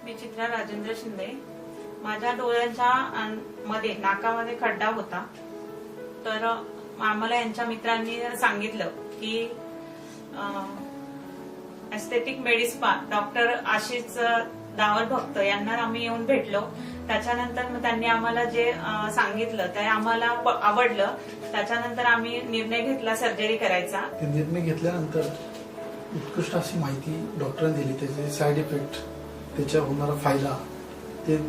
मी चित्रा राजेंद्र शिंदे। माझ्या डोळ्यांच्या मध्ये नाकामध्ये खड्डा होता, तर आम्हाला यांच्या मित्रांनी सांगितलं की एस्थेटिक मेडिस्पा डॉक्टर आशिष दावल भक्त यांना आम्ही येऊन भेटलो। त्याच्यानंतर त्यांनी आम्हाला जे सांगितलं ते आम्हाला आवडलं। त्याच्यानंतर आम्ही निर्णय घेतला सर्जरी करायचा। निर्णय घेतल्यानंतर उत्कृष्ट अशी माहिती डॉक्टरांनी दिली, त्याचे साईड इफेक्ट, त्याच्या होणारा फायदा,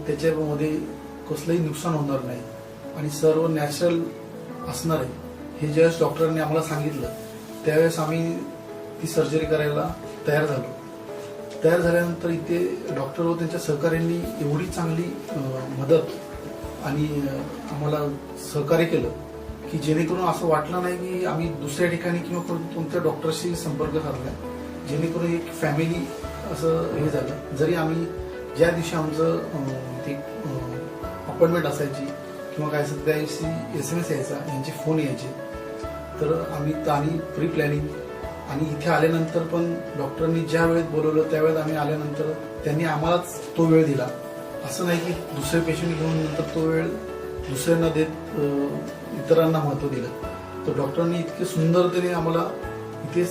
त्याच्यामध्ये कसलंही नुकसान होणार नाही आणि सर्व नॅचरल असणार आहे हे ज्यावेळेस डॉक्टरांनी आम्हाला सांगितलं त्यावेळेस आम्ही ती सर्जरी करायला तयार झालो। तयार झाल्यानंतर इथे डॉक्टर व त्यांच्या सहकार्यांनी एवढी चांगली मदत आणि आम्हाला सहकार्य केलं की जेणेकरून असं वाटलं नाही की आम्ही दुसऱ्या ठिकाणी किंवा कोणत्या डॉक्टरशी संपर्क साधला, जेणेकरून एक फॅमिली असं हे झालं। जरी आम्ही ज्या दिवशी आमचं ते अपॉइंटमेंट असायची किंवा काय असेल त्या दिवशी SMS यायचा, यांचे फोन यायचे, तर आम्ही प्री प्लॅनिंग आणि इथे आल्यानंतर पण डॉक्टरांनी ज्या वेळेत बोलवलं त्यावेळेत आम्ही आल्यानंतर त्यांनी आम्हालाच तो वेळ दिला। असं नाही की दुसरे पेशंट घेऊन नंतर तो वेळ दुसऱ्यांना देत इतरांना महत्व दिलं। तर डॉक्टरांनी इतके सुंदरतेने आम्हाला इथे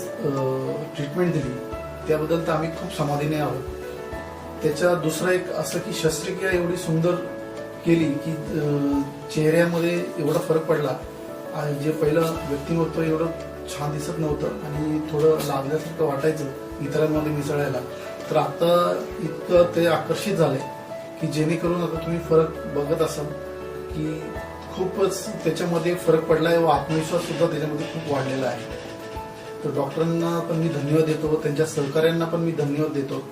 ट्रीटमेंट दिली, त्याबद्दल तर आम्ही खूप समाधानी आहोत। त्याच्या दुसरा एक असं की शस्त्रक्रिया एवढी सुंदर केली की चेहऱ्यामध्ये एवढा फरक पडला। जे पहिलं व्यक्तिमत्व एवढं छान दिसत नव्हतं आणि थोडं लाजल्यासारखं वाटायचं इतरांमध्ये मिसळायला, तर आता इतकं ते आकर्षित झाले की जेणेकरून आता तुम्ही फरक बघत असाल की खूपच त्याच्यामध्ये फरक पडलाय व आत्मविश्वास सुद्धा त्याच्यामध्ये खूप वाढलेला आहे। तर डॉक्टरांना पण मी धन्यवाद देतो, त्यांच्या सहकार्यांना पण मी धन्यवाद देतो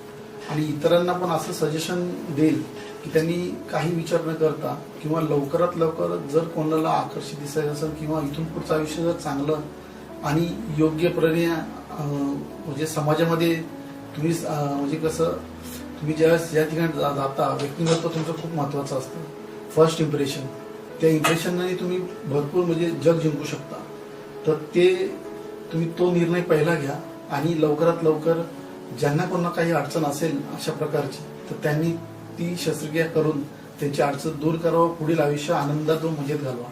आणि इतरांना पण असं सजेशन देईल की त्यांनी काही विचार न करता किंवा लवकरात लवकर जर कोणाला आकर्षित दिसायचं असेल किंवा इथून पुढचं आयुष्य जर चांगलं आणि योग्यपणे म्हणजे समाजामध्ये तुम्ही म्हणजे कसं तुम्ही ज्यावेळेस ज्या ठिकाणी जाता व्यक्तिमत्व तुमचं खूप महत्वाचं असतं। फर्स्ट इम्प्रेशन, त्या इम्प्रेशनने तुम्ही भरपूर म्हणजे जग जिंकू शकता। तर ते तुम्ही तो निर्णय पहिला घ्या आणि लवकरात लवकर ज्यांना कोणा काही अडचण असेल अशा प्रकारची तर त्यांनी ती शस्त्रक्रिया करून त्यांची अडचण दूर करावं, पुढील आयुष्य आनंदात व मजेत घालवा।